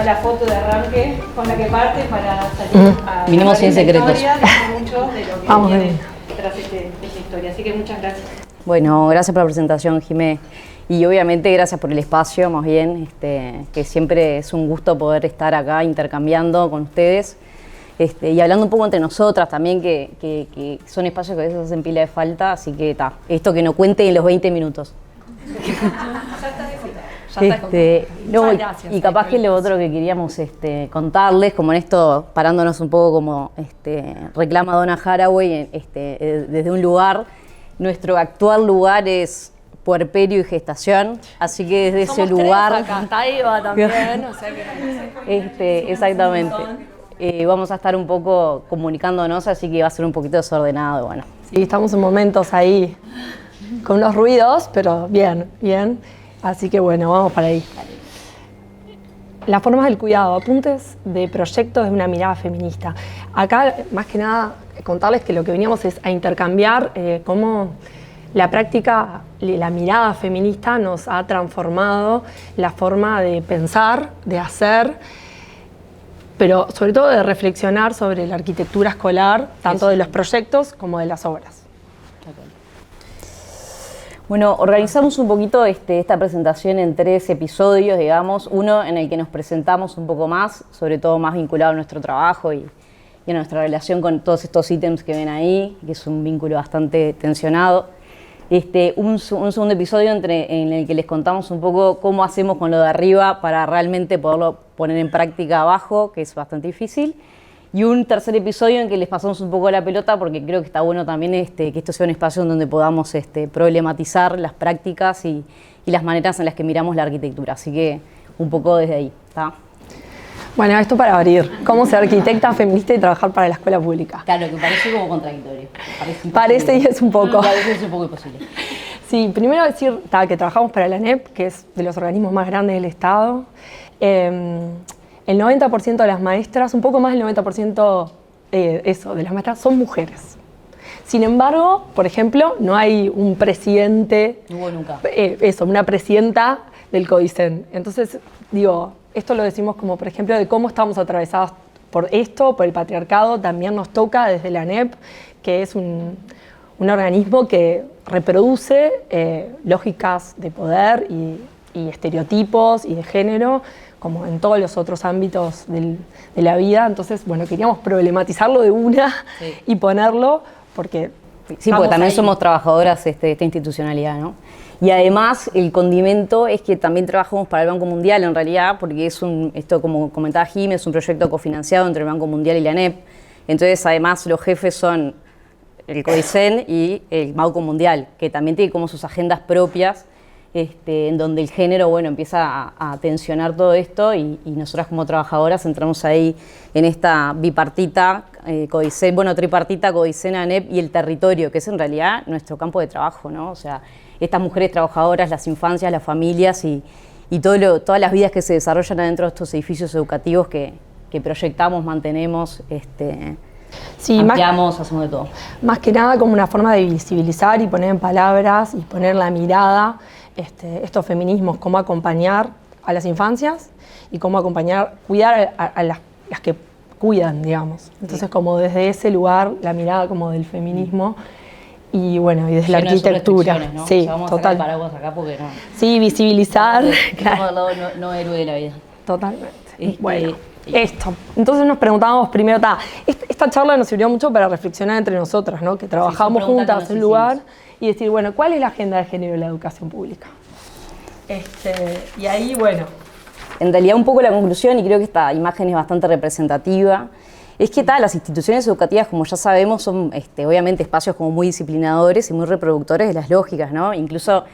ya la foto de arranque con la que parte para salir a vinimos sin secretos. Historia, mucho de lo que Vamos viene tras esta historia. Así que muchas gracias. Bueno, gracias por la presentación, Jimé. Y obviamente gracias por el espacio, más bien, que siempre es un gusto poder estar acá intercambiando con ustedes. Y hablando un poco entre nosotras también, que son espacios que a veces hacen pila de falta, así que esto que no cuente en los 20 minutos. Y capaz que lo otro que queríamos contarles, como en esto, parándonos un poco como reclama Donna Haraway, desde un lugar, nuestro actual lugar es puerperio y gestación, así que desde ese lugar... Acá, Taiba también, o sea que... exactamente. Vamos a estar un poco comunicándonos, así que va a ser un poquito desordenado, bueno. Sí, estamos en momentos ahí con unos ruidos, pero bien, bien. Así que bueno, vamos para ahí. Las formas del cuidado, apuntes de proyectos de una mirada feminista. Acá, más que nada, contarles que lo que veníamos es a intercambiar cómo la práctica, la mirada feminista nos ha transformado la forma de pensar, de hacer, pero sobre todo de reflexionar sobre la arquitectura escolar, tanto de los proyectos como de las obras. Bueno, organizamos un poquito esta presentación en 3 episodios, digamos. Uno en el que nos presentamos un poco más, sobre todo más vinculado a nuestro trabajo y a nuestra relación con todos estos ítems que ven ahí, que es un vínculo bastante tensionado. Un segundo episodio en el que les contamos un poco cómo hacemos con lo de arriba para realmente poderlo poner en práctica abajo, que es bastante difícil. Y un tercer episodio en que les pasamos un poco la pelota, porque creo que está bueno también que esto sea un espacio en donde podamos problematizar las prácticas y las maneras en las que miramos la arquitectura. Así que un poco desde ahí, ¿está? Bueno, esto para abrir. ¿Cómo ser arquitecta feminista y trabajar para la escuela pública? Claro, que parece como contradictorio. Parece y es un poco. Parece es un poco imposible. Sí, primero decir que trabajamos para la ANEP, que es de los organismos más grandes del Estado. El 90% de las maestras, un poco más del 90% de las maestras son mujeres. Sin embargo, por ejemplo, no hay un presidente, no hubo nunca. Una presidenta del CODICEN. Entonces, digo, esto lo decimos como, por ejemplo, de cómo estamos atravesados por esto, por el patriarcado. También nos toca desde la ANEP, que es un organismo que reproduce lógicas de poder y estereotipos y de género, como en todos los otros ámbitos de la vida. Entonces, bueno, queríamos problematizarlo de una y ponerlo, porque... Sí, porque también somos trabajadoras de esta institucionalidad, ¿no? Y además, el condimento es que también trabajamos para el Banco Mundial, en realidad, porque esto, como comentaba Jim, es un proyecto cofinanciado entre el Banco Mundial y la ANEP. Entonces, además, los jefes son el CODICEN y el Banco Mundial, que también tiene como sus agendas propias, en donde el género, bueno, empieza a tensionar todo esto y nosotras como trabajadoras entramos ahí en esta bipartita, tripartita, CODICEN, ANEP y el territorio, que es en realidad nuestro campo de trabajo, ¿no? O sea, estas mujeres trabajadoras, las infancias, las familias y todas las vidas que se desarrollan adentro de estos edificios educativos que proyectamos, mantenemos, ampliamos, hacemos de todo. Más que nada como una forma de visibilizar y poner en palabras y poner la mirada estos feminismos, cómo acompañar a las infancias y cómo cuidar a las que cuidan, digamos. Entonces, como desde ese lugar, la mirada como del feminismo y bueno, y desde la arquitectura. ¿No? Sí, o sea, vamos total. a sacar el paraguas acá porque no. Sí, visibilizar. Estamos al lado no héroe de la vida. Totalmente. Bueno. Esto. Entonces nos preguntábamos primero, esta charla nos sirvió mucho para reflexionar entre nosotras, ¿no? Que trabajamos juntas en un lugar y decir, bueno, ¿cuál es la agenda de género de la educación pública? Y ahí, bueno. En realidad un poco la conclusión, y creo que esta imagen es bastante representativa, es que las instituciones educativas, como ya sabemos, son obviamente espacios como muy disciplinadores y muy reproductores de las lógicas, ¿no? Incluso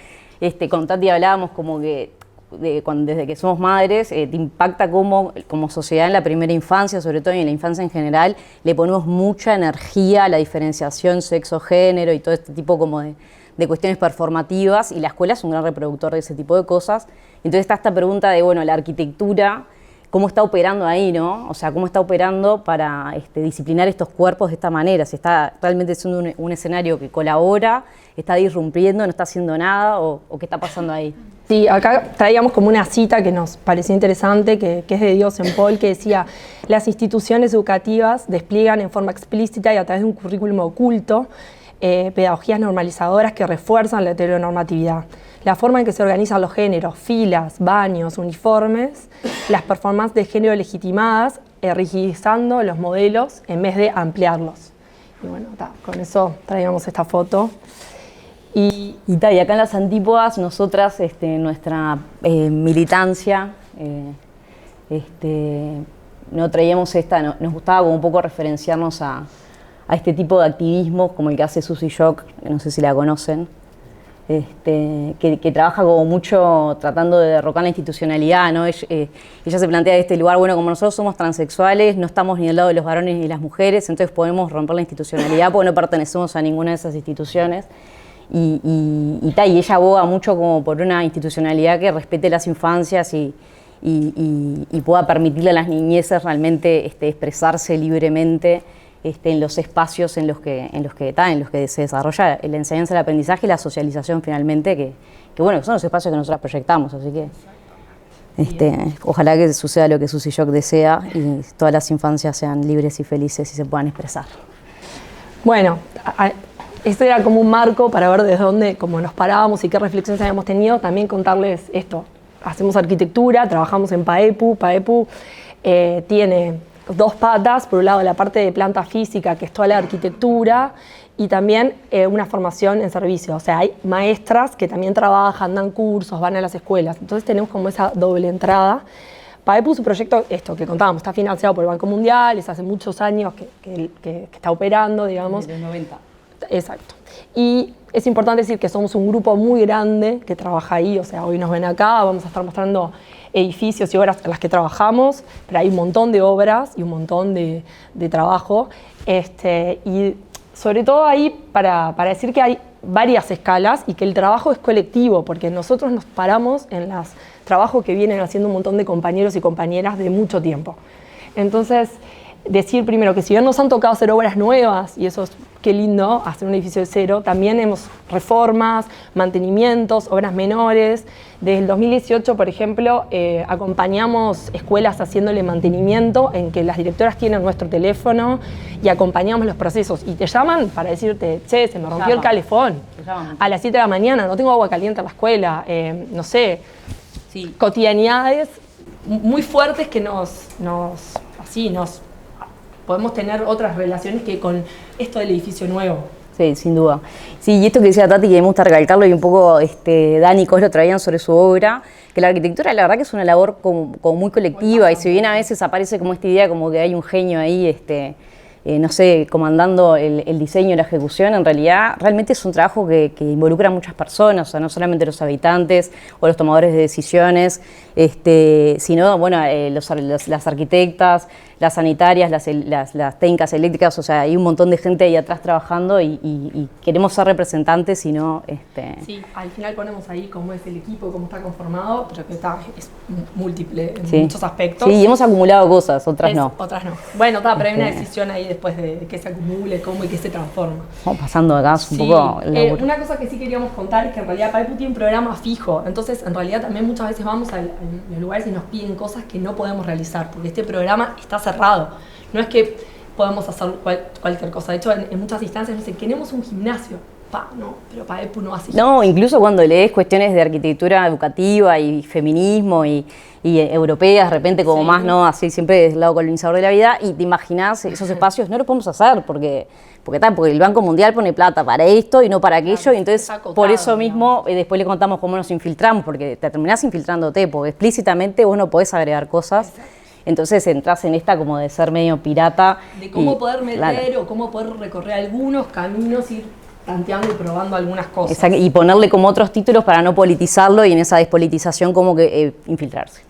con Tati hablábamos como que desde que somos madres, te impacta como sociedad en la primera infancia, sobre todo y en la infancia en general, le ponemos mucha energía a la diferenciación sexo-género y todo este tipo como de cuestiones performativas, y la escuela es un gran reproductor de ese tipo de cosas. Entonces está esta pregunta de, bueno, la arquitectura cómo está operando ahí, ¿no? O sea, cómo está operando para disciplinar estos cuerpos de esta manera, si está realmente siendo un escenario que colabora, está disrumpiendo, no está haciendo nada, o qué está pasando ahí. Sí, acá traíamos como una cita que nos pareció interesante, que es de Diosen Paul, que decía: las instituciones educativas despliegan en forma explícita y a través de un currículum oculto pedagogías normalizadoras que refuerzan la heteronormatividad. La forma en que se organizan los géneros, filas, baños, uniformes, las performances de género legitimadas, rigidizando los modelos en vez de ampliarlos. Y bueno, con eso traíamos esta foto. Y acá en las antípodas, nosotras, nuestra militancia, no traíamos nos gustaba como un poco referenciarnos a este tipo de activismo, como el que hace Susie Shock, no sé si la conocen, que trabaja como mucho tratando de derrocar la institucionalidad, ¿no? Ella se plantea de este lugar, bueno, como nosotros somos transexuales, no estamos ni del lado de los varones ni de las mujeres, entonces podemos romper la institucionalidad porque no pertenecemos a ninguna de esas instituciones. Y ella aboga mucho como por una institucionalidad que respete las infancias y pueda permitirle a las niñeces realmente expresarse libremente en los espacios en los que se desarrolla la enseñanza, el aprendizaje y la socialización finalmente, que bueno, que son los espacios que nosotros proyectamos, así que ojalá que suceda lo que Susie Shock desea y todas las infancias sean libres y felices y se puedan expresar. Bueno, esto era como un marco para ver desde dónde, cómo nos parábamos y qué reflexiones habíamos tenido. También contarles esto: hacemos arquitectura, trabajamos en PAEPU. PAEPU tiene dos patas: por un lado la parte de planta física, que es toda la arquitectura, y también una formación en servicio. O sea, hay maestras que también trabajan, dan cursos, van a las escuelas. Entonces tenemos como esa doble entrada. PAEPU, su proyecto, que contábamos, está financiado por el Banco Mundial, es hace muchos años que está operando, digamos. Desde los 90. Exacto. Y es importante decir que somos un grupo muy grande que trabaja ahí, o sea, hoy nos ven acá, vamos a estar mostrando edificios y obras en las que trabajamos, pero hay un montón de obras y un montón de trabajo. Y sobre todo ahí para decir que hay varias escalas y que el trabajo es colectivo, porque nosotros nos paramos en los trabajos que vienen haciendo un montón de compañeros y compañeras de mucho tiempo. Entonces, decir primero que si bien nos han tocado hacer obras nuevas, y eso es qué lindo, hacer un edificio de cero, también hemos reformas, mantenimientos, obras menores. Desde el 2018, por ejemplo, acompañamos escuelas haciéndole mantenimiento, en que las directoras tienen nuestro teléfono y acompañamos los procesos. Y te llaman para decirte: che, se me rompió el calefón a las 7 de la mañana, no tengo agua caliente en la escuela, no sé, sí, cotidianidades muy fuertes que nos podemos tener otras relaciones que con esto del edificio nuevo. Sí, sin duda. Sí, y esto que decía Tati, que me gusta recalcarlo, y un poco Dani y Cos lo traían sobre su obra, que la arquitectura la verdad que es una labor como muy colectiva, y si bien a veces aparece como esta idea como que hay un genio ahí, no sé, comandando el diseño y la ejecución, en realidad realmente es un trabajo que involucra a muchas personas, o sea, no solamente los habitantes o los tomadores de decisiones, sino bueno, las arquitectas, las sanitarias, las técnicas eléctricas, o sea, hay un montón de gente ahí atrás trabajando y queremos ser representantes y no... Sí, al final ponemos ahí cómo es el equipo, cómo está conformado, pero que es múltiple en muchos aspectos. Sí, y hemos acumulado cosas, otras no. Otras no. Bueno, pero hay una decisión ahí después de que se acumule, cómo y que se transforma. Vamos pasando acá un poco... Una cosa que sí queríamos contar es que en realidad PAEPU tiene un programa fijo, entonces en realidad también muchas veces vamos a los lugares y nos piden cosas que no podemos realizar, porque este programa está cerrado. No es que podemos hacer cualquier cosa. De hecho, en muchas instancias nos dicen: queremos un gimnasio. No, pero PAEPU no hace. No, incluso cuando lees cuestiones de arquitectura educativa y feminismo y europeas, de repente como más, ¿no? Así siempre desde el lado colonizador de la vida, y te imaginas esos espacios, no los podemos hacer porque el Banco Mundial pone plata para esto y no para aquello, y entonces acotado, por eso mismo después le contamos cómo nos infiltramos, porque te terminás infiltrándote, porque explícitamente vos no podés agregar cosas. Exacto. Entonces entras en esta como de ser medio pirata. De cómo poder meter o cómo poder recorrer algunos caminos, ir tanteando y probando algunas cosas. Exacto, y ponerle como otros títulos para no politizarlo y en esa despolitización como que infiltrarse.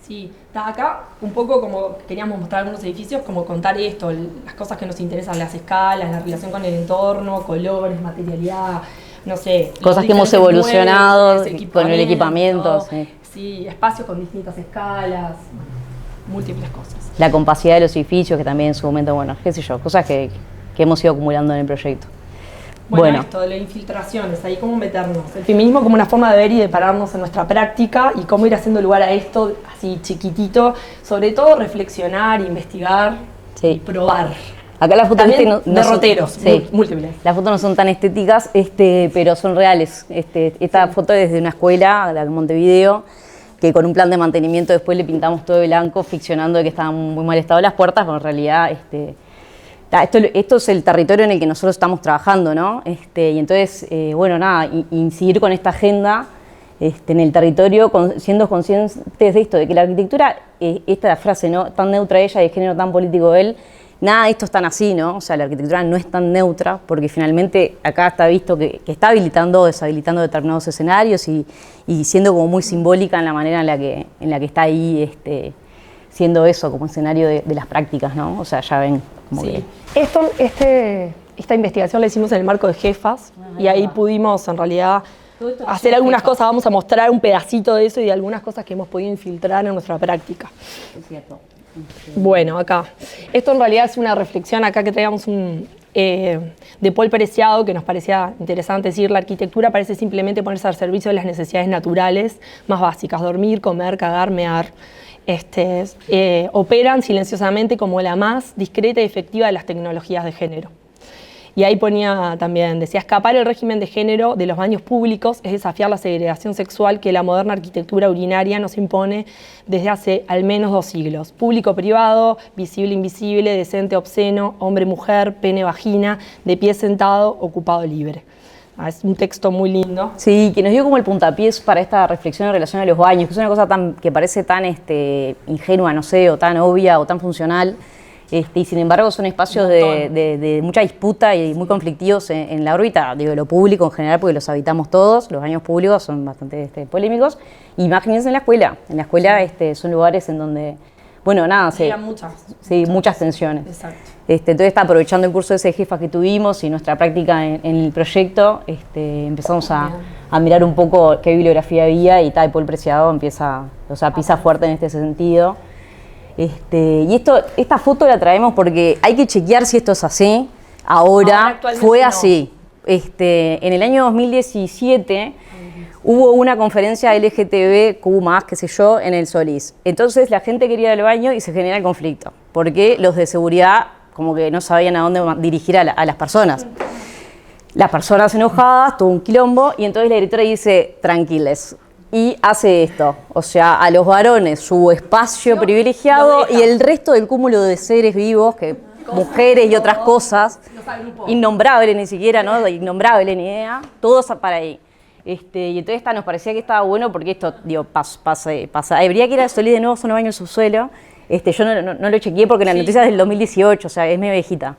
Sí, acá un poco como queríamos mostrar algunos edificios, como contar esto, las cosas que nos interesan, las escalas, la relación con el entorno, colores, materialidad, no sé. Cosas que hemos evolucionado con el equipamiento. Sí, espacios con distintas escalas. múltiples cosas. La compacidad de los edificios, que también en su momento, bueno, qué sé yo, cosas que hemos ido acumulando en el proyecto. Bueno, esto de las infiltraciones, ahí cómo meternos. El feminismo como una forma de ver y de pararnos en nuestra práctica y cómo ir haciendo lugar a esto así chiquitito. Sobre todo reflexionar, investigar y probar. Acá las fotos también no derroteros, son, múltiples. Las fotos no son tan estéticas, pero son reales. Esta foto es de una escuela de Montevideo, que con un plan de mantenimiento después le pintamos todo de blanco, ficcionando de que estaban muy mal estado las puertas, pero en realidad esto es el territorio en el que nosotros estamos trabajando, ¿no? Y entonces, bueno, nada, incidir con esta agenda en el territorio, siendo conscientes de esto, de que la arquitectura, esta frase, ¿no? Tan neutra ella y de género tan político él, nada de esto es tan así, ¿no? O sea, la arquitectura no es tan neutra, porque finalmente acá está visto que está habilitando o deshabilitando determinados escenarios y siendo como muy simbólica en la manera en la que está ahí siendo eso como escenario de las prácticas, ¿no? O sea, ya ven como que... Esta investigación la hicimos en el marco de Jefas y ahí pudimos en realidad hacer algunas cosas. Vamos a mostrar un pedacito de eso y de algunas cosas que hemos podido infiltrar en nuestra práctica. Es cierto. Bueno, acá. Esto en realidad es una reflexión acá que traíamos de Paul Preciado, que nos parecía interesante decir: la arquitectura parece simplemente ponerse al servicio de las necesidades naturales más básicas, dormir, comer, cagar, mear. Operan silenciosamente como la más discreta y efectiva de las tecnologías de género. Y ahí ponía también, decía: escapar el régimen de género de los baños públicos es desafiar la segregación sexual que la moderna arquitectura urinaria nos impone desde hace al menos 2 siglos. Público-privado, visible-invisible, decente-obsceno, hombre-mujer, pene-vagina, de pie sentado, ocupado libre. Es un texto muy lindo. Sí, que nos dio como el puntapié para esta reflexión en relación a los baños, que es una cosa que parece tan ingenua, no sé, o tan obvia o tan funcional. Y sin embargo son espacios de mucha disputa y muy conflictivos en la órbita, digo, lo público en general, porque los habitamos todos. Los baños públicos son bastante polémicos. Imagínense en la escuela. En la escuela son lugares en donde, bueno, nada, muchas tensiones. Exacto. Entonces, aprovechando el curso de ese jefa que tuvimos y nuestra práctica en el proyecto, empezamos a mirar un poco qué bibliografía había y Paul Preciado pisa fuerte en este sentido. Y esta foto la traemos porque hay que chequear si esto es así. Ahora fue así. En el año 2017 hubo una conferencia LGTBQ+, qué sé yo, en el Solís. Entonces la gente quería ir al baño y se genera el conflicto, porque los de seguridad como que no sabían a dónde dirigir a las personas. Las personas enojadas, tuvo un quilombo, y entonces la directora dice: tranquiles. Y hace esto, o sea, a los varones su espacio privilegiado y el resto del cúmulo de seres vivos, mujeres y otras cosas, innombrables ni siquiera, ¿no? Innombrable ni idea, todos para ahí. Y entonces nos parecía que estaba bueno porque esto, digo, pasa. Habría que ir a Solís de nuevo, son los baños en subsuelo. Yo no lo chequeé porque la noticia es del 2018, o sea, es medio viejita.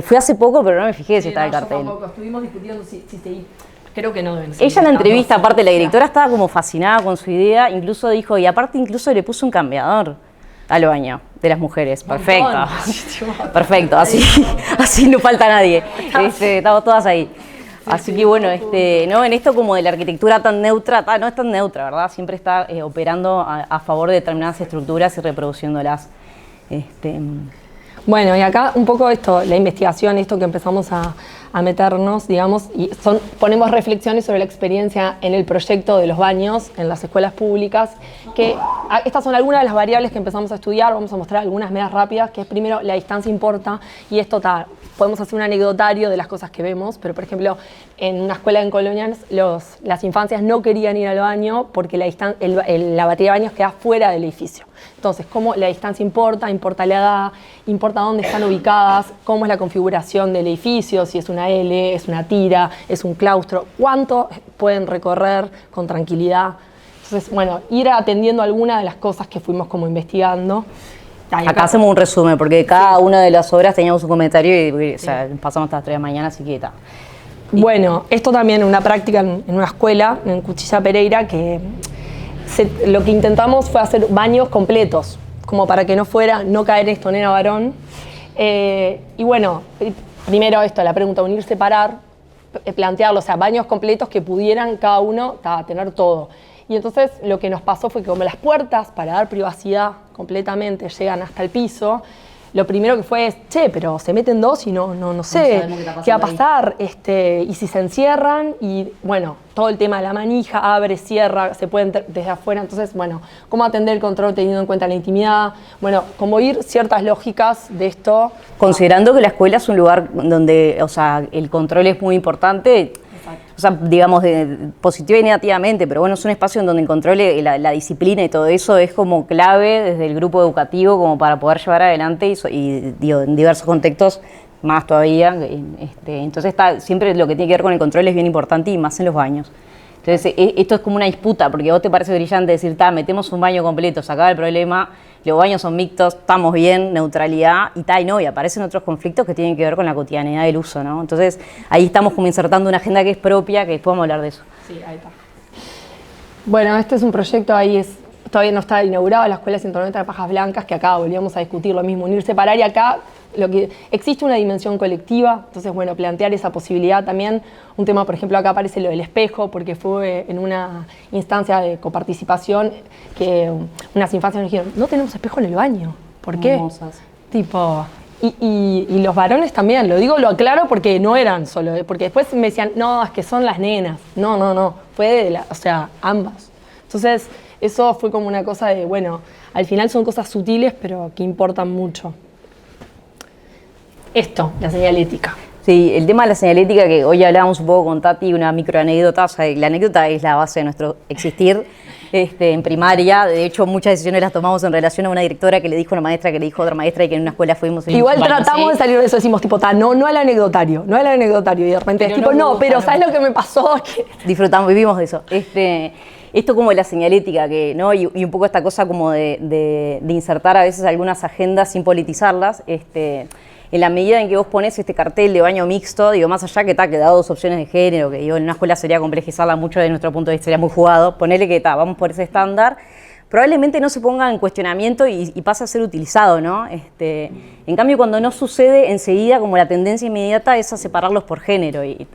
Fui hace poco, pero no me fijé si estaba el cartel. Tampoco. Estuvimos discutiendo si creo que no deben ser. Ella en la entrevista, aparte la directora estaba como fascinada con su idea, incluso dijo, y aparte incluso le puso un cambiador al baño de las mujeres. Perfecto. Perfecto, así no falta nadie. Estamos todas ahí. Así que bueno, ¿no? En esto como de la arquitectura tan neutra, no es tan neutra, ¿verdad? Siempre está operando a favor de determinadas estructuras y reproduciéndolas. Bueno, y acá un poco la investigación, esto que empezamos a meternos, digamos, y ponemos reflexiones sobre la experiencia en el proyecto de los baños en las escuelas públicas, que estas son algunas de las variables que empezamos a estudiar. Vamos a mostrar algunas medias rápidas, que es primero la distancia importa, y esto podemos hacer un anecdotario de las cosas que vemos, pero por ejemplo, en una escuela en Colonias, las infancias no querían ir al baño porque la batería de baños queda fuera del edificio. Entonces, cómo la distancia importa la edad, importa dónde están ubicadas, cómo es la configuración del edificio, si es una L, es una tira, es un claustro, cuánto pueden recorrer con tranquilidad. Entonces, bueno, ir atendiendo algunas de las cosas que fuimos como investigando. Acá hacemos un resumen, porque cada una de las obras teníamos un comentario y pasamos hasta las 3 de la mañana, así que está. Bueno, esto también una práctica en una escuela, en Cuchilla Pereira, que lo que intentamos fue hacer baños completos, como para que no caer esto, nena varón. Y bueno, primero la pregunta, unir, separar, plantearlo, o sea, baños completos que pudieran cada uno tener todo. Y entonces lo que nos pasó fue que como las puertas para dar privacidad completamente llegan hasta el piso, lo primero que fue es, che, pero se meten dos y no sé sabemos qué va a pasar, y si se encierran, y bueno, todo el tema de la manija, abre, cierra, se puede desde afuera, entonces, bueno, cómo atender el control teniendo en cuenta la intimidad, bueno, como ir ciertas lógicas de esto. Considerando que la escuela es un lugar donde, o sea, el control es muy importante, o sea, digamos, positiva y negativamente, pero bueno, es un espacio en donde el control, la disciplina y todo eso es como clave desde el grupo educativo como para poder llevar adelante y digo, en diversos contextos más todavía. Entonces siempre lo que tiene que ver con el control es bien importante y más en los baños. Entonces esto es como una disputa, porque a vos te parece brillante decir, metemos un baño completo, se acaba el problema, los baños son mixtos, estamos bien, neutralidad, y aparecen otros conflictos que tienen que ver con la cotidianidad del uso, ¿no? Entonces ahí estamos como insertando una agenda que es propia, que después vamos a hablar de eso. Sí, ahí está. Bueno, este es un proyecto, todavía no está inaugurado, la Escuela 190 de Pajas Blancas, que acá volvíamos a discutir lo mismo, unir, separar, y acá existe una dimensión colectiva, entonces bueno, plantear esa posibilidad también. Un tema, por ejemplo, acá aparece lo del espejo, porque fue en una instancia de coparticipación que unas infancias nos dijeron, no tenemos espejo en el baño, ¿por qué? Hermosas. Tipo, y los varones también, lo aclaro porque no eran solo, porque después me decían, no, es que son las nenas, no, fue o sea, ambas. Entonces, eso fue como una cosa de, bueno, al final son cosas sutiles, pero que importan mucho. Esto, la señalética. Sí, el tema de la señalética, que hoy hablábamos un poco con Tati, una microanécdota, o sea, la anécdota es la base de nuestro existir en primaria. De hecho, muchas decisiones las tomamos en relación a una directora que le dijo a una maestra, que le dijo a otra maestra, y que en una escuela fuimos... Igual tratamos de salir de eso, decimos tipo, no al anecdotario, y de repente es tipo, pero ¿sabes lo que me pasó? Disfrutamos, vivimos de eso. Esto como de la señalética, ¿no? y un poco esta cosa como de insertar a veces algunas agendas sin politizarlas, en la medida en que vos pones este cartel de baño mixto, digo, más allá que te ha quedado dos opciones de género, que digo, en una escuela sería complejizarla mucho desde nuestro punto de vista, sería muy jugado, ponerle que vamos por ese estándar, probablemente no se ponga en cuestionamiento y pasa a ser utilizado, ¿no? En cambio, cuando no sucede, enseguida, como la tendencia inmediata es a separarlos por género, y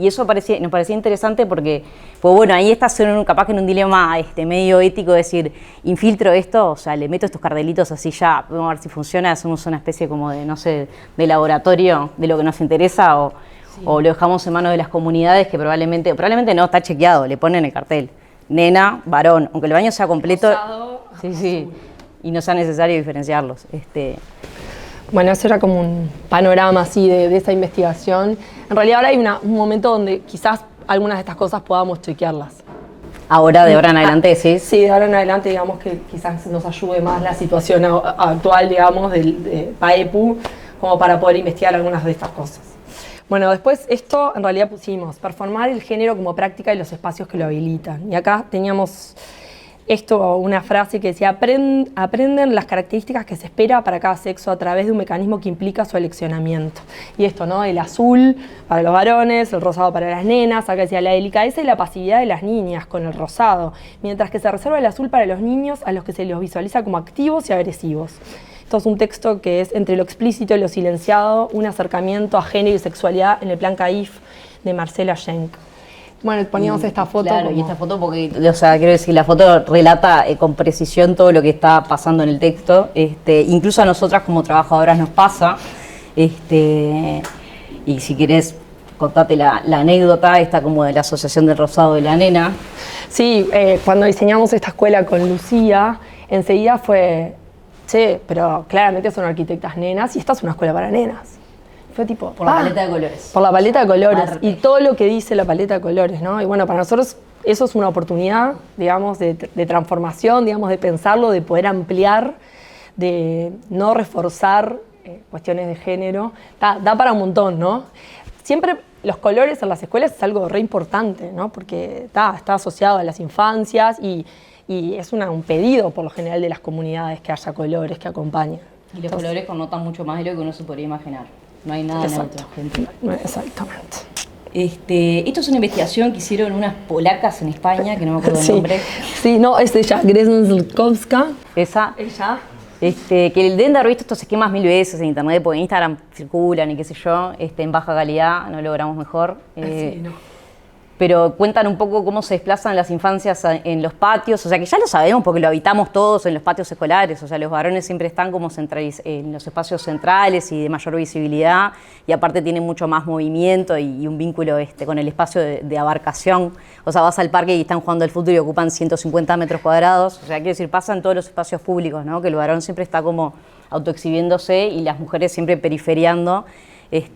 eso nos parecía interesante porque, pues bueno, ahí estás capaz que en un dilema medio ético, decir, infiltro esto, o sea, le meto estos cartelitos así ya, vamos a ver si funciona, hacemos una especie como de, no sé, de laboratorio de lo que nos interesa, o lo dejamos en manos de las comunidades, que probablemente no, está chequeado, le ponen el cartel. Nena, varón, aunque el baño sea completo, Rosado, sí, y no sea necesario diferenciarlos. Bueno, eso era como un panorama así de esa investigación. En realidad ahora hay un momento donde quizás algunas de estas cosas podamos chequearlas. Ahora, de ahora en adelante, ¿sí? Sí, de ahora en adelante, digamos que quizás nos ayude más la situación actual, digamos, de PAEPU, como para poder investigar algunas de estas cosas. Bueno, después esto en realidad pusimos performar el género como práctica y los espacios que lo habilitan. Y acá teníamos una frase que decía, aprenden las características que se espera para cada sexo a través de un mecanismo que implica su eleccionamiento. Y esto, ¿no? El azul para los varones, el rosado para las nenas, acá decía la delicadeza y la pasividad de las niñas con el rosado, mientras que se reserva el azul para los niños a los que se los visualiza como activos y agresivos. Esto es un texto que es entre lo explícito y lo silenciado, un acercamiento a género y sexualidad en el plan CAIF de Marcela Schenk. Bueno, poníamos esta foto. Claro, y esta foto porque, o sea, quiero decir, la foto relata con precisión todo lo que está pasando en el texto. Incluso a nosotras como trabajadoras nos pasa. Y si querés, contate la anécdota, esta como de la Asociación del Rosado de la Nena. Sí, cuando diseñamos esta escuela con Lucía, enseguida fue... pero claramente son arquitectas nenas y esta es una escuela para nenas. Fue tipo... Por la paleta de colores. Por la paleta de colores Arte. y todo lo que dice la paleta de colores, ¿no? Y bueno, para nosotros eso es una oportunidad, digamos, de transformación, digamos, de pensarlo, de poder ampliar, de no reforzar cuestiones de género. Da para un montón, ¿no? Siempre los colores en las escuelas es algo re importante, ¿no? Porque está asociado a las infancias y es un pedido por lo general de las comunidades que haya colores que acompañen. Y los colores connotan mucho más de lo que uno se podría imaginar. No hay nada neutro, gente. Exactamente. Esto es una investigación que hicieron unas polacas en España, que no me acuerdo el nombre. Sí, no, es ella, Gresnzlkowska. Esa. Ella. Que deben de haber visto estos esquemas 1000 veces en internet, porque en Instagram circulan y qué sé yo, en baja calidad, no logramos mejor. Sí, no. pero cuentan un poco cómo se desplazan las infancias en los patios, o sea que ya lo sabemos porque lo habitamos todos en los patios escolares, o sea, los varones siempre están como en los espacios centrales y de mayor visibilidad, y aparte tienen mucho más movimiento y un vínculo con el espacio de abarcación, o sea, vas al parque y están jugando al fútbol y ocupan 150 metros cuadrados, o sea, quiero decir, pasa en todos los espacios públicos, ¿no? Que el varón siempre está como autoexhibiéndose y las mujeres siempre periferiando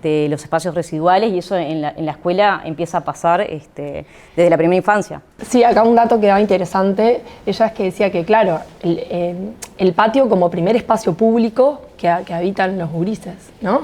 los espacios residuales, y eso en la escuela empieza a pasar desde la primera infancia. Sí, acá un dato que era interesante, ella es que decía que, claro, el patio como primer espacio público que habitan los gurises, ¿no?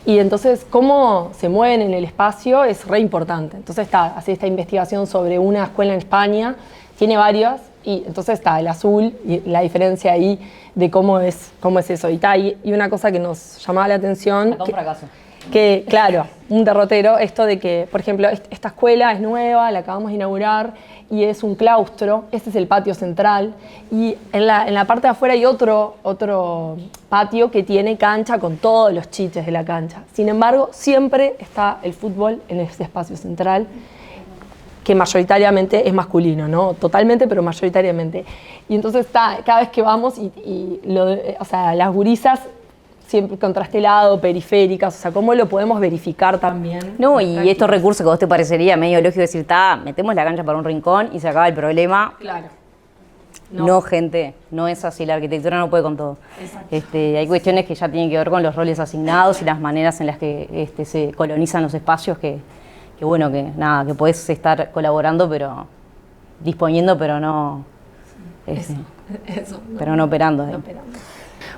Y entonces cómo se mueven en el espacio es re importante. Entonces hace esta investigación sobre una escuela en España, tiene varias, y entonces está el azul y la diferencia ahí de cómo es eso. Y una cosa que nos llamaba la atención... Acá un fracaso. Que, claro, un derrotero, esto de que, por ejemplo, esta escuela es nueva, la acabamos de inaugurar y es un claustro, este es el patio central, y en la parte de afuera hay otro patio que tiene cancha con todos los chiches de la cancha. Sin embargo, siempre está el fútbol en ese espacio central, que mayoritariamente es masculino, ¿no? Totalmente, pero mayoritariamente. Y entonces cada vez que vamos o sea, las gurisas siempre contrastelado, periféricas, o sea, ¿cómo lo podemos verificar también? No, y estos recursos que a vos te parecería medio lógico decir, metemos la cancha para un rincón y se acaba el problema. Claro. No, gente, no es así, la arquitectura no puede con todo. Hay cuestiones que ya tienen que ver con los roles asignados y las maneras en las que se colonizan los espacios que podés estar colaborando, pero disponiendo, pero no, pero no operando.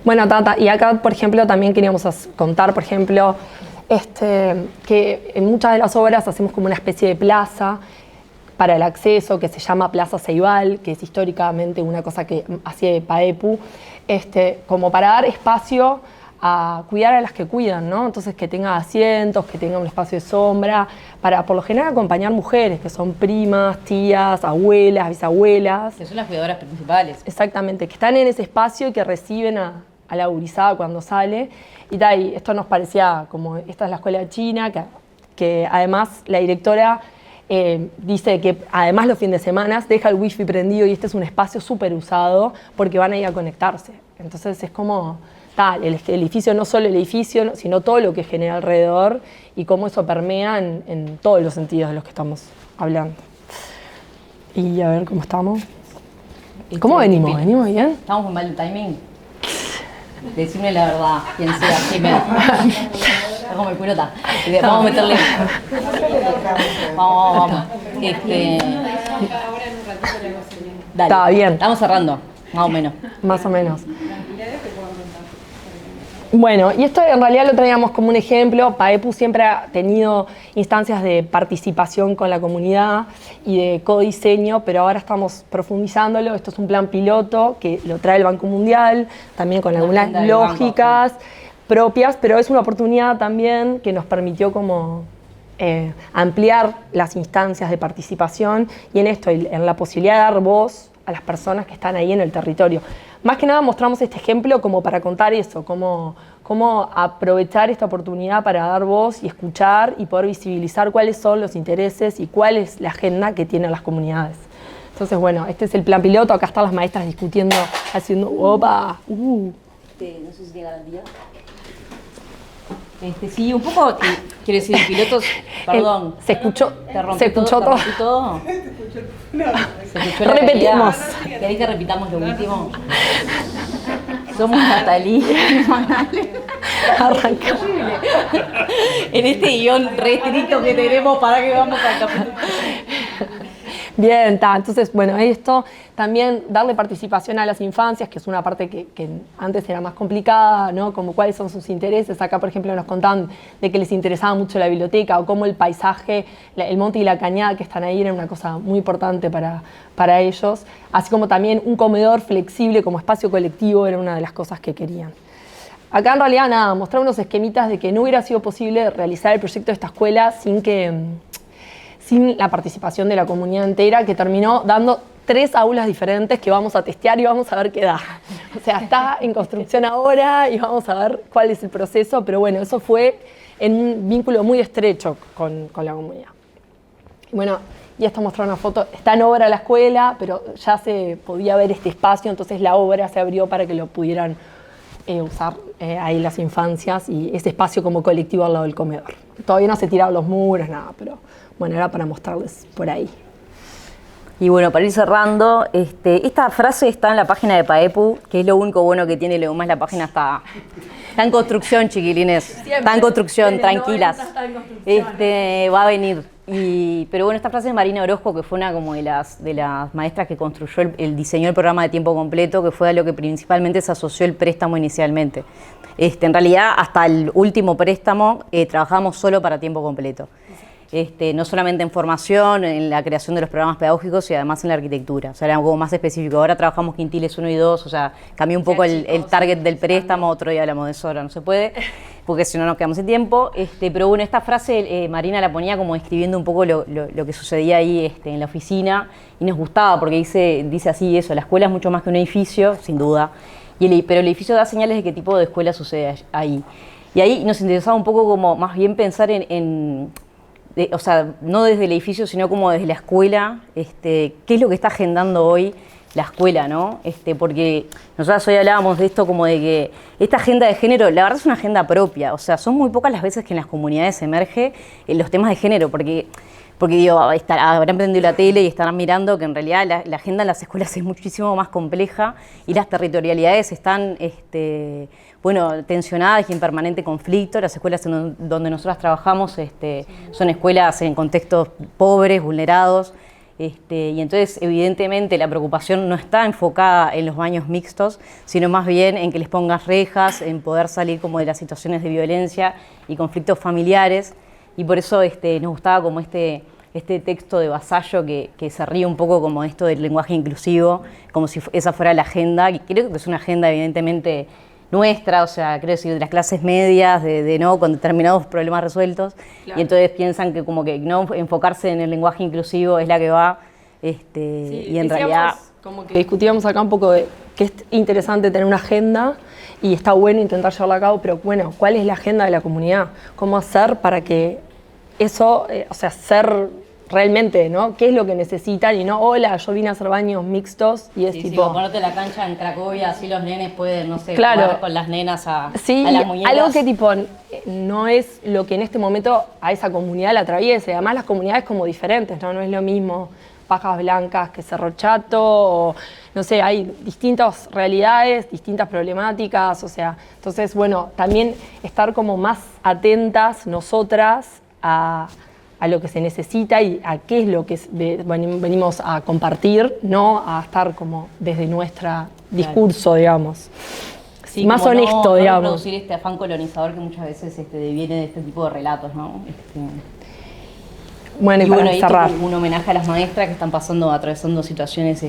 Bueno, Tata, y acá, por ejemplo, también queríamos contar, por ejemplo, que en muchas de las obras hacemos como una especie de plaza para el acceso que se llama Plaza Ceibal, que es históricamente una cosa que hacía Paepu, como para dar espacio a cuidar a las que cuidan, ¿no? Entonces que tenga asientos, que tenga un espacio de sombra, para por lo general acompañar mujeres, que son primas, tías, abuelas, bisabuelas. Que son las cuidadoras principales. Exactamente, que están en ese espacio y que reciben a la gurizada cuando sale. Y esto nos parecía como, esta es la escuela china, que además la directora dice que además los fines de semana deja el wifi prendido y este es un espacio súper usado porque van a ir a conectarse. Entonces es como... el edificio, no solo el edificio, sino todo lo que genera alrededor y cómo eso permea en todos los sentidos de los que estamos hablando. Y a ver cómo estamos. ¿Cómo venimos? ¿Venimos bien? ¿Estamos con mal de timing? Decime la verdad, quien sea, Jimena. Está como el culota. Vamos a meterle. Vamos. Dale. Está bien. Estamos cerrando, más o menos. Más o menos. Bueno, y esto en realidad lo traíamos como un ejemplo. Paepu siempre ha tenido instancias de participación con la comunidad y de codiseño, pero ahora estamos profundizándolo. Esto es un plan piloto que lo trae el Banco Mundial, también con algunas lógicas propias, pero es una oportunidad también que nos permitió como ampliar las instancias de participación y en esto, en la posibilidad de dar voz a las personas que están ahí en el territorio. Más que nada mostramos este ejemplo como para contar eso, cómo aprovechar esta oportunidad para dar voz y escuchar y poder visibilizar cuáles son los intereses y cuál es la agenda que tienen las comunidades. Entonces, bueno, este es el plan piloto, acá están las maestras discutiendo, haciendo ¡opa! No sé si tiene garantía. Sí, un poco, quiero decir, pilotos, perdón. Se escuchó todo. ¿Se escuchó todo? ¿Se escuchó la Repetimos. calidad? ¿Querés que repitamos lo último? Somos Natalí y Manale. Arranca. En este guión re estricto que tenemos para que vamos al capítulo. Bien, entonces, bueno, esto también darle participación a las infancias, que es una parte que antes era más complicada, ¿no? Como cuáles son sus intereses. Acá, por ejemplo, nos contaban de que les interesaba mucho la biblioteca o cómo el paisaje, el monte y la cañada que están ahí era una cosa muy importante para ellos. Así como también un comedor flexible como espacio colectivo era una de las cosas que querían. Acá en realidad nada, mostrar unos esquemitas de que no hubiera sido posible realizar el proyecto de esta escuela sin la participación de la comunidad entera, que terminó dando 3 aulas diferentes que vamos a testear y vamos a ver qué da. O sea, está en construcción ahora y vamos a ver cuál es el proceso, pero bueno, eso fue en un vínculo muy estrecho con la comunidad. Bueno, y esto mostró una foto, está en obra la escuela, pero ya se podía ver este espacio, entonces la obra se abrió para que lo pudieran usar ahí las infancias y ese espacio como colectivo al lado del comedor. Todavía no se tiraron los muros, nada, pero bueno, era para mostrarles por ahí. Y bueno, para ir cerrando, esta frase está en la página de Paepu, que es lo único bueno que tiene, lo demás la página está en construcción, chiquilines. Siempre. Está en construcción, Desde el tranquilas. 90 está en construcción. Va a venir. Pero bueno, esta frase de Marina Orozco, que fue una como de las maestras que construyó el diseño del programa de tiempo completo, que fue a lo que principalmente se asoció el préstamo inicialmente. En realidad, hasta el último préstamo trabajamos solo para tiempo completo. No solamente en formación, en la creación de los programas pedagógicos y además en la arquitectura. O sea, era algo más específico. Ahora trabajamos quintiles 1 y 2, o sea, cambió un poco el target del préstamo, otro día hablamos de eso, ahora no se puede, porque si no nos quedamos sin tiempo. Pero bueno, esta frase Marina la ponía como describiendo un poco lo que sucedía ahí en la oficina y nos gustaba porque dice así eso, la escuela es mucho más que un edificio, sin duda, pero el edificio da señales de qué tipo de escuela sucede ahí. Y ahí nos interesaba un poco como más bien pensar o sea, no desde el edificio, sino como desde la escuela, qué es lo que está agendando hoy la escuela, ¿no? Porque nosotras hoy hablábamos de esto como de que esta agenda de género, la verdad es una agenda propia, o sea, son muy pocas las veces que en las comunidades emerge los temas de género, porque digo, habrán prendido la tele y estarán mirando que en realidad la agenda en las escuelas es muchísimo más compleja y las territorialidades están tensionadas y en permanente conflicto. Las escuelas donde nosotras trabajamos son escuelas en contextos pobres, vulnerados, y entonces evidentemente la preocupación no está enfocada en los baños mixtos, sino más bien en que les pongas rejas, en poder salir como de las situaciones de violencia y conflictos familiares, y por eso nos gustaba como este texto de Vasallo que se ríe un poco como esto del lenguaje inclusivo, como si esa fuera la agenda, y creo que es una agenda evidentemente nuestra, o sea, creo decir, de las clases medias, ¿no? Con determinados problemas resueltos, claro. Y entonces piensan que como que no enfocarse en el lenguaje inclusivo es la que va, sí, y en realidad... Como que discutíamos acá un poco de que es interesante tener una agenda y está bueno intentar llevarla a cabo, pero bueno, ¿cuál es la agenda de la comunidad? ¿Cómo hacer para que eso, o sea, ser realmente, ¿no? ¿Qué es lo que necesitan? Y no, hola, yo vine a hacer baños mixtos y es tipo... Sí, ponerte la cancha en Cracovia, así los nenes pueden, no sé, claro, jugar con las nenas a las muñecas. Algo que tipo no es lo que en este momento a esa comunidad la atraviese. Además las comunidades como diferentes, ¿no? No es lo mismo Pajas Blancas que Cerro Chato, o no sé, hay distintas realidades, distintas problemáticas, o sea, entonces, bueno, también estar como más atentas nosotras a lo que se necesita y a qué es lo que venimos a compartir, no a estar como desde nuestro discurso, digamos. Sí, más honesto, digamos. No producir este afán colonizador que muchas veces deviene de este tipo de relatos, ¿no? Bueno, y para cerrar, un homenaje a las maestras que están atravesando situaciones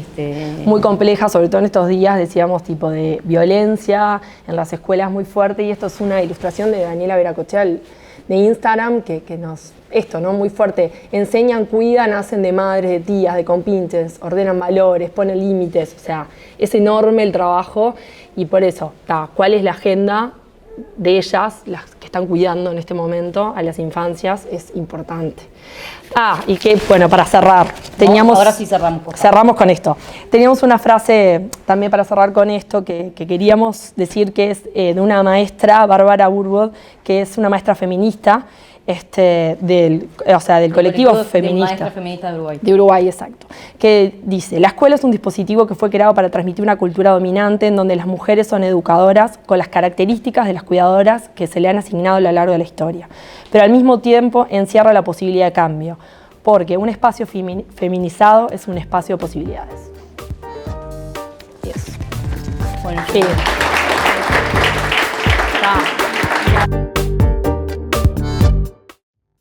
muy complejas, sobre todo en estos días, decíamos, tipo de violencia en las escuelas muy fuerte, y esto es una ilustración de Daniela Veracochea de Instagram que nos, ¿no? Muy fuerte, enseñan, cuidan, hacen de madres, de tías, de compinches, ordenan valores, ponen límites, o sea, es enorme el trabajo y por eso, ¿cuál es la agenda de ellas, las que están cuidando en este momento a las infancias? Es importante. Y que, bueno, para cerrar, teníamos... Ahora sí cerramos. Cerramos con esto. Teníamos una frase también para cerrar con esto que queríamos decir, que es de una maestra, Bárbara Burwood, que es una maestra feminista, del colectivo feminista. Maestra feminista de Uruguay. De Uruguay, exacto. Que dice, la escuela es un dispositivo que fue creado para transmitir una cultura dominante en donde las mujeres son educadoras con las características de las cuidadoras que se le han asignado a lo largo de la historia. Pero al mismo tiempo encierra la posibilidad de cambio, porque un espacio feminizado es un espacio de posibilidades. Yes. Bueno, sí.